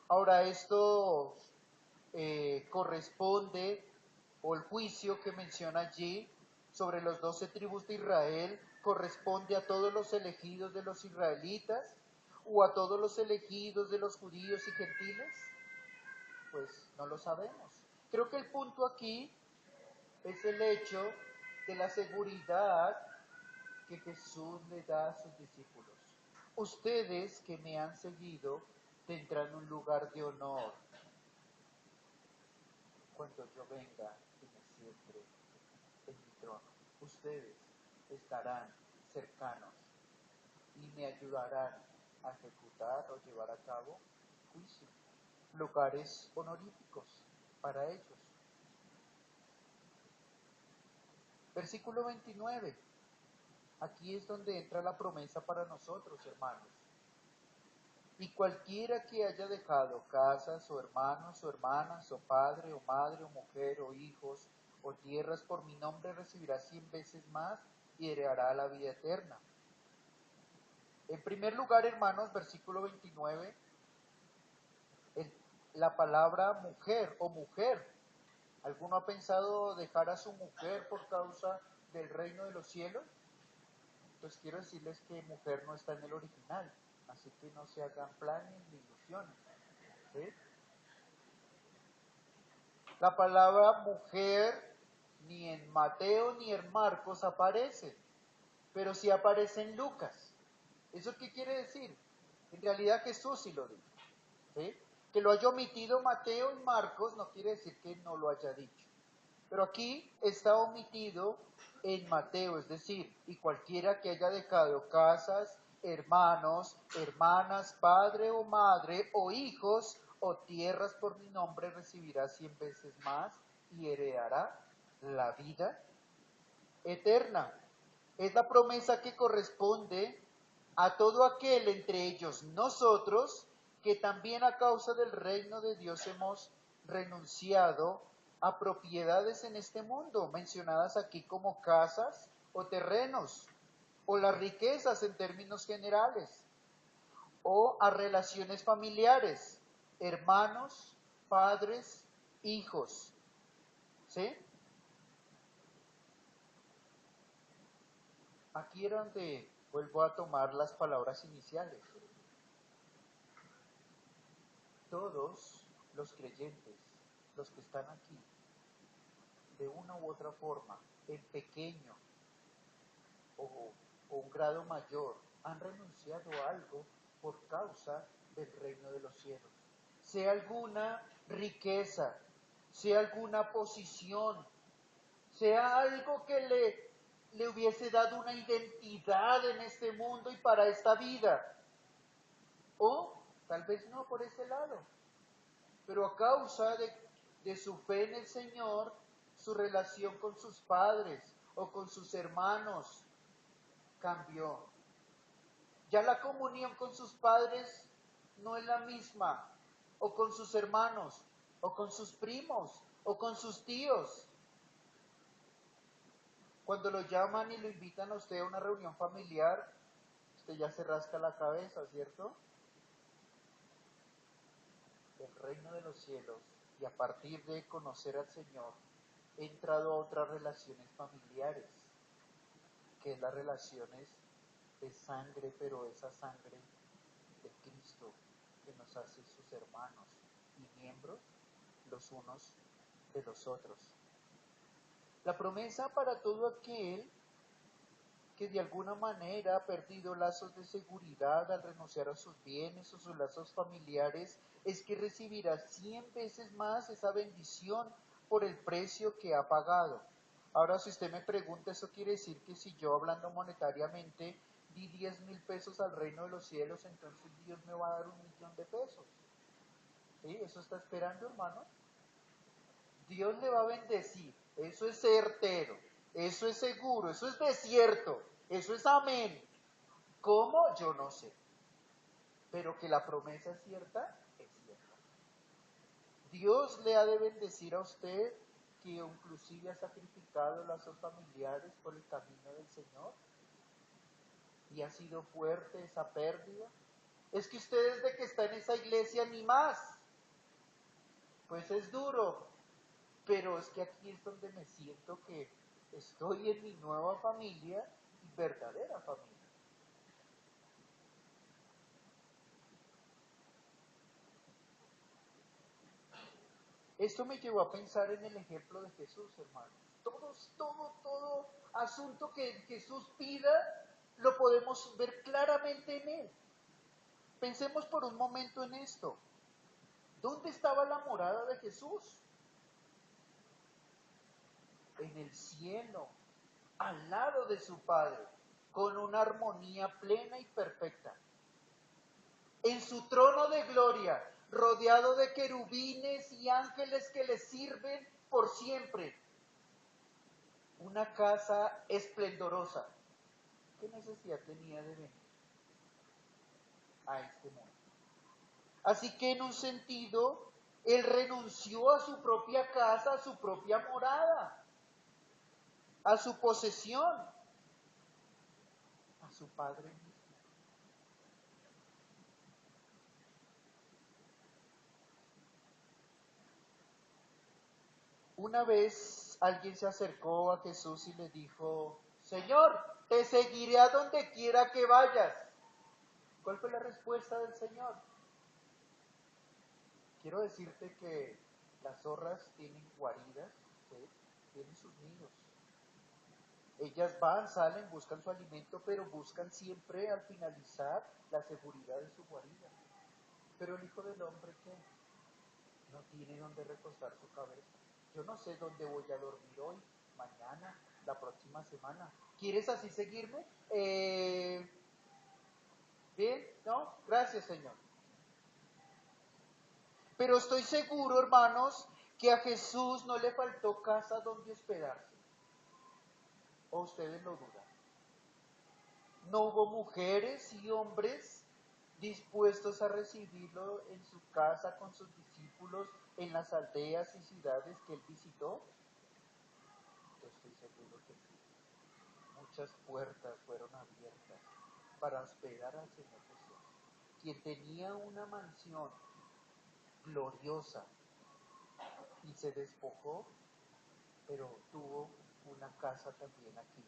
Ahora esto corresponde, o el juicio que menciona allí sobre los 12 tribus de Israel, corresponde a todos los elegidos de los israelitas o a todos los elegidos de los judíos y gentiles. Pues no lo sabemos. Creo que el punto aquí es el hecho de la seguridad que Jesús le da a sus discípulos. Ustedes que me han seguido tendrán un lugar de honor cuando yo venga y me siente en mi trono. Ustedes estarán cercanos y me ayudarán a ejecutar o llevar a cabo juicio. Lugares honoríficos para ellos. Versículo 29. Aquí es donde entra la promesa para nosotros, hermanos. Y cualquiera que haya dejado casas, o hermanos, o hermanas, o padre, o madre, o mujer, o hijos, o tierras por mi nombre, recibirá 100 veces más y heredará la vida eterna. En primer lugar, hermanos, versículo 29, la palabra mujer o mujer. ¿Alguno ha pensado dejar a su mujer por causa del reino de los cielos? Pues quiero decirles que mujer no está en el original, así que no se hagan planes ni ilusiones. ¿Sí? La palabra mujer ni en Mateo ni en Marcos aparece, pero sí aparece en Lucas. ¿Eso qué quiere decir? En realidad Jesús sí lo dijo. ¿Sí? Que lo haya omitido Mateo y Marcos no quiere decir que no lo haya dicho. Pero aquí está omitido en Mateo, es decir, y cualquiera que haya dejado casas, hermanos, hermanas, padre o madre, o hijos, o tierras por mi nombre, recibirá 100 veces más y heredará la vida eterna. Es la promesa que corresponde a todo aquel, entre ellos nosotros, que también a causa del reino de Dios hemos renunciado a propiedades en este mundo, mencionadas aquí como casas o terrenos, o las riquezas en términos generales, o a relaciones familiares, hermanos, padres, hijos. ¿Sí? Aquí era donde vuelvo a tomar las palabras iniciales. Todos los creyentes, los que están aquí, de una u otra forma, en pequeño o, o un grado mayor, han renunciado a algo por causa del reino de los cielos. Sea alguna riqueza, sea alguna posición, sea algo que le hubiese dado una identidad en este mundo y para esta vida. O tal vez no por ese lado, pero a causa de su fe en el Señor, su relación con sus padres o con sus hermanos cambió. Ya la comunión con sus padres no es la misma, o con sus hermanos, o con sus primos, o con sus tíos. Cuando lo llaman y lo invitan a usted a una reunión familiar, usted ya se rasca la cabeza, ¿cierto? El reino de los cielos, y a partir de conocer al Señor, he entrado a otras relaciones familiares, que es las relaciones de sangre, pero esa sangre de Cristo que nos hace sus hermanos y miembros los unos de los otros. La promesa para todo aquel que de alguna manera ha perdido lazos de seguridad al renunciar a sus bienes o sus lazos familiares es que recibirá 100 veces más esa bendición por el precio que ha pagado. Ahora, si usted me pregunta, eso quiere decir que si yo, hablando monetariamente, di 10,000 pesos al reino de los cielos, entonces Dios me va a dar 1,000,000 de pesos. ¿Sí? ¿Eso está esperando, hermano? Dios le va a bendecir, eso es certero, eso es seguro, eso es desierto, eso es amén. ¿Cómo? Yo no sé. Pero que la promesa es cierta, es cierta. Dios le ha de bendecir a usted que inclusive ha sacrificado lazos familiares por el camino del Señor y ha sido fuerte esa pérdida. Es que usted desde que está en esa iglesia ni más. Pues es duro, pero es que aquí es donde me siento que estoy en mi nueva familia y verdadera familia. Esto me llevó a pensar en el ejemplo de Jesús, hermanos. Todo asunto que Jesús pida, lo podemos ver claramente en él. Pensemos por un momento en esto. ¿Dónde estaba la morada de Jesús? En el cielo, al lado de su Padre, con una armonía plena y perfecta. En su trono de gloria, rodeado de querubines y ángeles que le sirven por siempre. Una casa esplendorosa. ¿Qué necesidad tenía de venir a este mundo? Así que en un sentido, él renunció a su propia casa, a su propia morada, a su posesión, a su Padre mismo. Una vez alguien se acercó a Jesús y le dijo: Señor, te seguiré a donde quiera que vayas. ¿Cuál fue la respuesta del Señor? Quiero decirte que las zorras tienen guaridas, ¿sí? Tienen sus nidos. Ellas van, salen, buscan su alimento, pero buscan siempre al finalizar la seguridad de su guarida. Pero el Hijo del Hombre, ¿qué? No tiene donde recostar su cabeza. Yo no sé dónde voy a dormir hoy, mañana, la próxima semana. ¿Quieres así seguirme? ¿Bien? ¿No? Gracias, Señor. Pero estoy seguro, hermanos, que a Jesús no le faltó casa donde hospedarse. ¿O ustedes lo dudan? ¿No hubo mujeres y hombres dispuestos a recibirlo en su casa con sus discípulos en las aldeas y ciudades que él visitó? Yo estoy seguro que sí. Muchas puertas fueron abiertas para hospedar al Señor Jesús, quien tenía una mansión gloriosa y se despojó, pero tuvo una casa también aquí.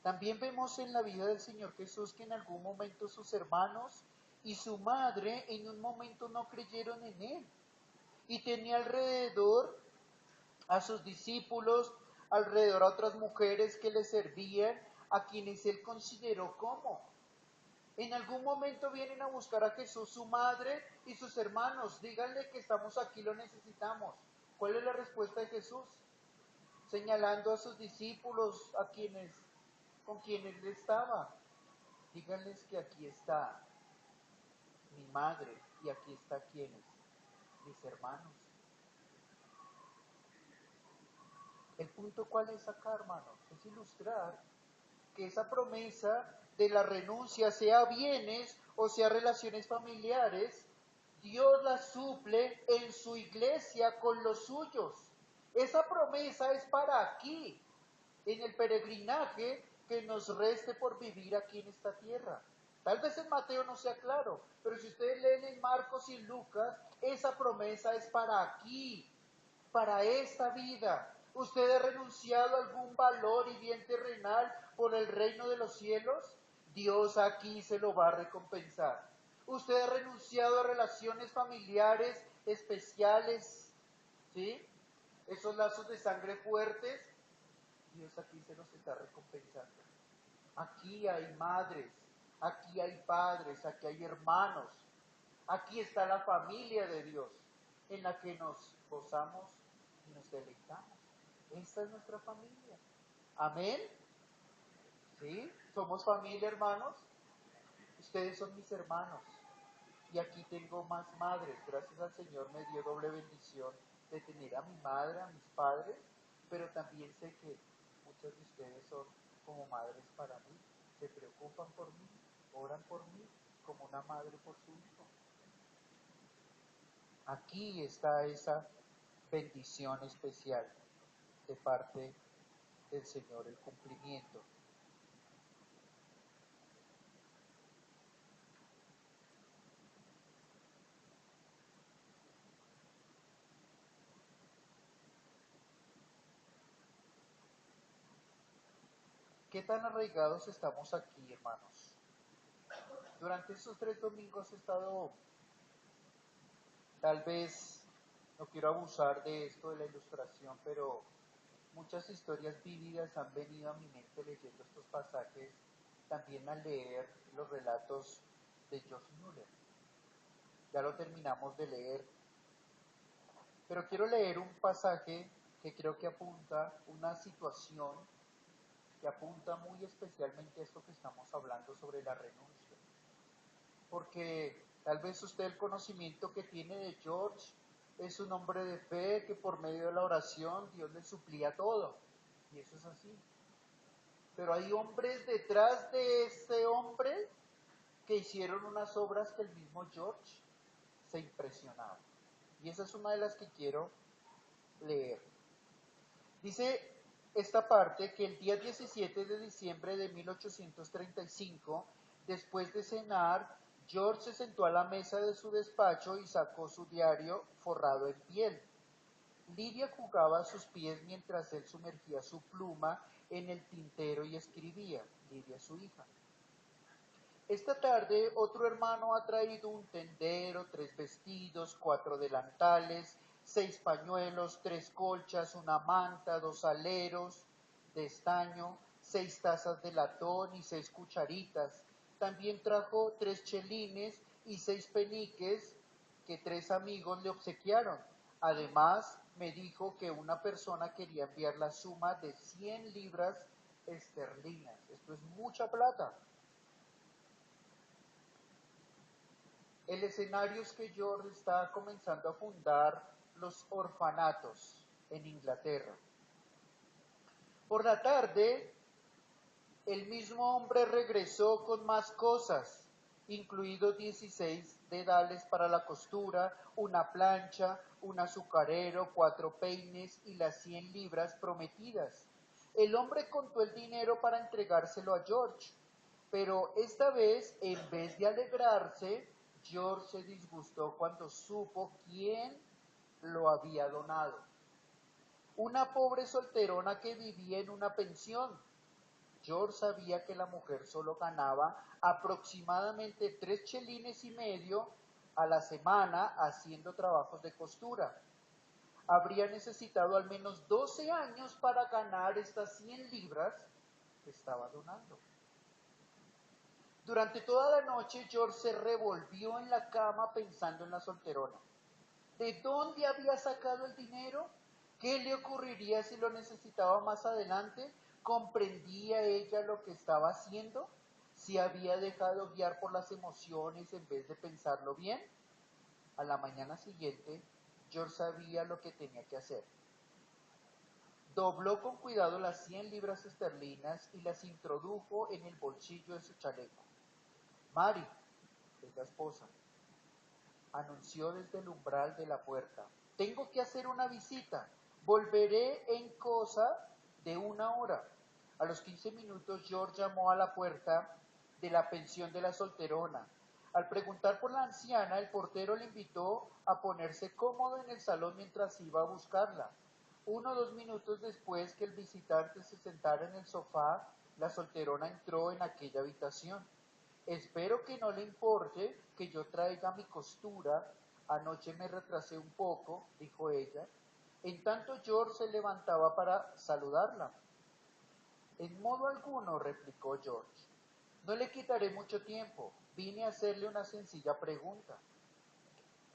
También vemos en la vida del Señor Jesús que en algún momento sus hermanos y su madre en un momento no creyeron en Él. Y tenía alrededor a sus discípulos, alrededor a otras mujeres que le servían, a quienes Él consideró como. En algún momento vienen a buscar a Jesús su madre y sus hermanos. Díganle que estamos aquí, lo necesitamos. ¿Cuál es la respuesta de Jesús? Señalando a sus discípulos, con quienes él estaba. Díganles que aquí está mi madre y aquí está quienes, mis hermanos. El punto cuál es acá, hermanos, es ilustrar que esa promesa de la renuncia, sea bienes o sea relaciones familiares, Dios la suple en su iglesia con los suyos. Esa promesa es para aquí, en el peregrinaje que nos reste por vivir aquí en esta tierra. Tal vez en Mateo no sea claro, pero si ustedes leen en Marcos y en Lucas, esa promesa es para aquí, para esta vida. ¿Usted ha renunciado a algún valor y bien terrenal por el reino de los cielos? Dios aquí se lo va a recompensar. ¿Usted ha renunciado a relaciones familiares especiales? ¿Sí? Esos lazos de sangre fuertes, Dios aquí se los está recompensando. Aquí hay madres, aquí hay padres, aquí hay hermanos, aquí está la familia de Dios en la que nos gozamos y nos deleitamos. Esta es nuestra familia. Amén. ¿Sí? ¿Somos familia, hermanos? Ustedes son mis hermanos. Y aquí tengo más madres. Gracias al Señor me dio doble bendición de tener a mi madre, a mis padres, pero también sé que muchos de ustedes son como madres para mí. Se preocupan por mí, oran por mí, como una madre por su hijo. Aquí está esa bendición especial de parte del Señor, el cumplimiento. ¿Qué tan arraigados estamos aquí, hermanos? Durante estos 3 domingos he estado, tal vez, no quiero abusar de esto de la ilustración, pero muchas historias vívidas han venido a mi mente leyendo estos pasajes, también al leer los relatos de George Muller. Ya lo terminamos de leer, pero quiero leer un pasaje que creo que apunta una situación que apunta muy especialmente a esto que estamos hablando sobre la renuncia. Porque tal vez usted el conocimiento que tiene de George es un hombre de fe que por medio de la oración Dios le suplía todo. Y eso es así. Pero hay hombres detrás de ese hombre que hicieron unas obras que el mismo George se impresionaba. Y esa es una de las que quiero leer. Dice esta parte que el día 17 de diciembre de 1835, después de cenar, George se sentó a la mesa de su despacho y sacó su diario forrado en piel. Lidia jugaba a sus pies mientras él sumergía su pluma en el tintero y escribía. Lidia, su hija. Esta tarde otro hermano ha traído un tendero, 3 vestidos, 4 delantales, 6 pañuelos, 3 colchas, una manta, 2 aleros de estaño, 6 tazas de latón y 6 cucharitas. También trajo 3 chelines y 6 peniques que 3 amigos le obsequiaron. Además, me dijo que una persona quería enviar la suma de 100 libras esterlinas. Esto es mucha plata. El escenario es que George está comenzando a fundar los orfanatos en Inglaterra. Por la tarde, el mismo hombre regresó con más cosas, incluidos 16 dedales para la costura, una plancha, un azucarero, 4 peines y las 100 libras prometidas. El hombre contó el dinero para entregárselo a George, pero esta vez, en vez de alegrarse, George se disgustó cuando supo quién lo había donado. Una pobre solterona que vivía en una pensión. George sabía que la mujer solo ganaba aproximadamente 3,5 chelines a la semana haciendo trabajos de costura. Habría necesitado al menos 12 años para ganar estas 100 libras que estaba donando. Durante toda la noche George se revolvió en la cama pensando en la solterona. ¿De dónde había sacado el dinero? ¿Qué le ocurriría si lo necesitaba más adelante? ¿Comprendía ella lo que estaba haciendo? ¿Se había dejado guiar por las emociones en vez de pensarlo bien? A la mañana siguiente, George sabía lo que tenía que hacer. Dobló con cuidado las 100 libras esterlinas y las introdujo en el bolsillo de su chaleco. Mary, es la esposa, anunció desde el umbral de la puerta. Tengo que hacer una visita. Volveré en cosa de 1 hora. A los 15 minutos, George llamó a la puerta de la pensión de la solterona. Al preguntar por la anciana, el portero le invitó a ponerse cómodo en el salón mientras iba a buscarla. 1 o 2 minutos después que el visitante se sentara en el sofá, la solterona entró en aquella habitación. Espero que no le importe que yo traiga mi costura. Anoche me retrasé un poco, dijo ella. En tanto George se levantaba para saludarla. En modo alguno, replicó George. No le quitaré mucho tiempo. Vine a hacerle una sencilla pregunta.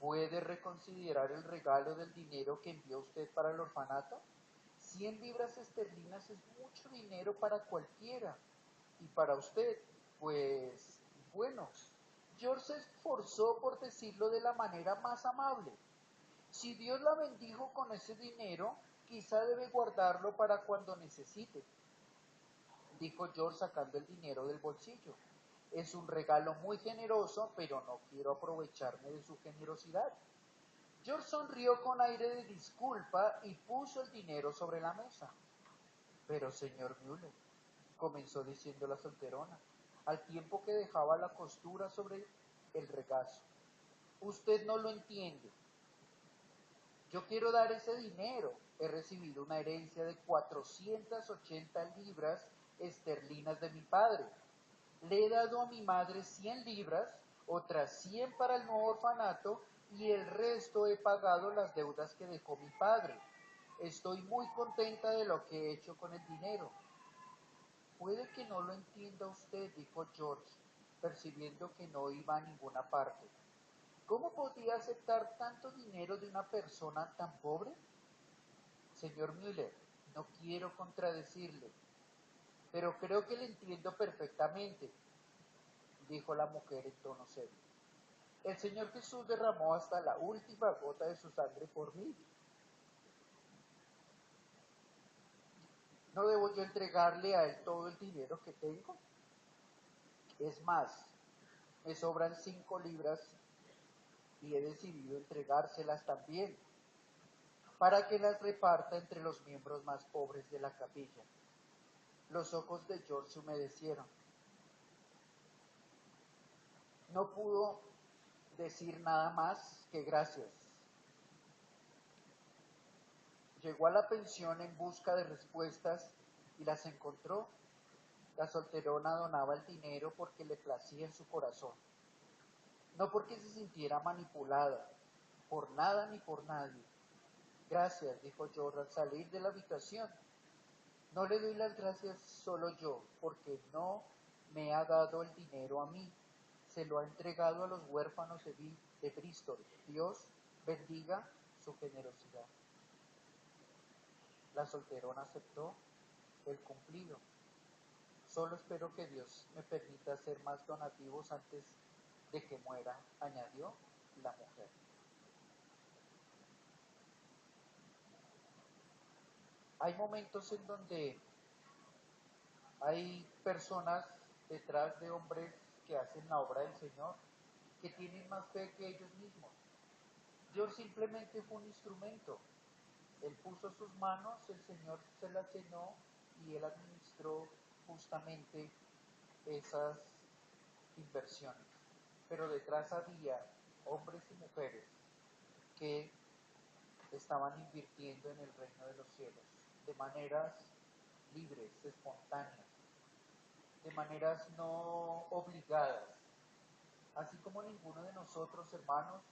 ¿Puede reconsiderar el regalo del dinero que envió usted para el orfanato? 100 libras esterlinas es mucho dinero para cualquiera. Y para usted, pues, bueno, George se esforzó por decirlo de la manera más amable. Si Dios la bendijo con ese dinero, quizá debe guardarlo para cuando necesite, dijo George sacando el dinero del bolsillo. Es un regalo muy generoso, pero no quiero aprovecharme de su generosidad. George sonrió con aire de disculpa y puso el dinero sobre la mesa. Pero, señor Müller, comenzó diciendo la solterona, al tiempo que dejaba la costura sobre el regazo. Usted no lo entiende. Yo quiero dar ese dinero. He recibido una herencia de 480 libras esterlinas de mi padre. Le he dado a mi madre 100 libras, otras 100 para el nuevo orfanato y el resto he pagado las deudas que dejó mi padre. Estoy muy contenta de lo que he hecho con el dinero. Puede que no lo entienda usted, dijo George, percibiendo que no iba a ninguna parte. ¿Cómo podía aceptar tanto dinero de una persona tan pobre? Señor Müller, no quiero contradecirle, pero creo que le entiendo perfectamente, dijo la mujer en tono serio. El Señor Jesús derramó hasta la última gota de su sangre por mí. ¿No debo yo entregarle a él todo el dinero que tengo? Es más, me sobran 5 libras y he decidido entregárselas también para que las reparta entre los miembros más pobres de la capilla. Los ojos de George se humedecieron. No pudo decir nada más que gracias. Llegó a la pensión en busca de respuestas y las encontró. La solterona donaba el dinero porque le placía en su corazón, no porque se sintiera manipulada, por nada ni por nadie. Gracias, dijo George al salir de la habitación. No le doy las gracias solo yo, porque no me ha dado el dinero a mí. Se lo ha entregado a los huérfanos de Bristol. Dios bendiga su generosidad. La solterona aceptó el cumplido. Solo espero que Dios me permita hacer más donativos antes de que muera, añadió la mujer. Hay momentos en donde hay personas detrás de hombres que hacen la obra del Señor que tienen más fe que ellos mismos. Dios simplemente fue un instrumento. Él puso sus manos, el Señor se las llenó y Él administró justamente esas inversiones. Pero detrás había hombres y mujeres que estaban invirtiendo en el reino de los cielos de maneras libres, espontáneas, de maneras no obligadas. Así como ninguno de nosotros, hermanos,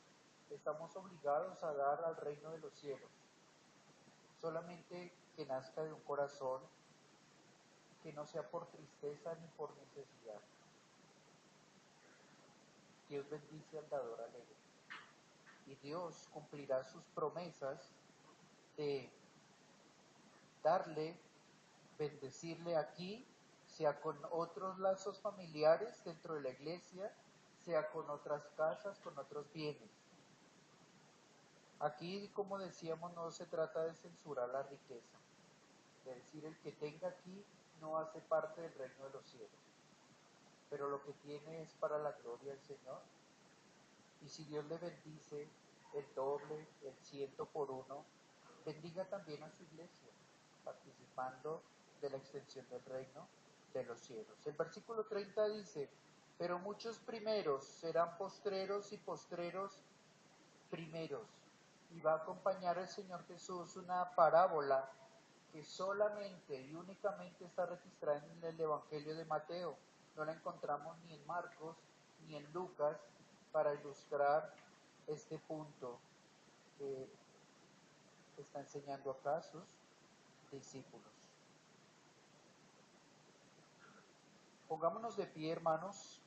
estamos obligados a dar al reino de los cielos. Solamente que nazca de un corazón que no sea por tristeza ni por necesidad. Dios bendice al dador alegre. Y Dios cumplirá sus promesas de darle, bendecirle aquí, sea con otros lazos familiares dentro de la iglesia, sea con otras casas, con otros bienes. Aquí, como decíamos, no se trata de censurar la riqueza, de decir el que tenga aquí no hace parte del reino de los cielos, pero lo que tiene es para la gloria del Señor. Y si Dios le bendice el doble, el 100 por 1, bendiga también a su iglesia, participando de la extensión del reino de los cielos. El versículo 30 dice, pero muchos primeros serán postreros y postreros primeros. Y va a acompañar el Señor Jesús una parábola que solamente y únicamente está registrada en el Evangelio de Mateo. No la encontramos ni en Marcos ni en Lucas para ilustrar este punto que está enseñando acá a sus discípulos. Pongámonos de pie, hermanos.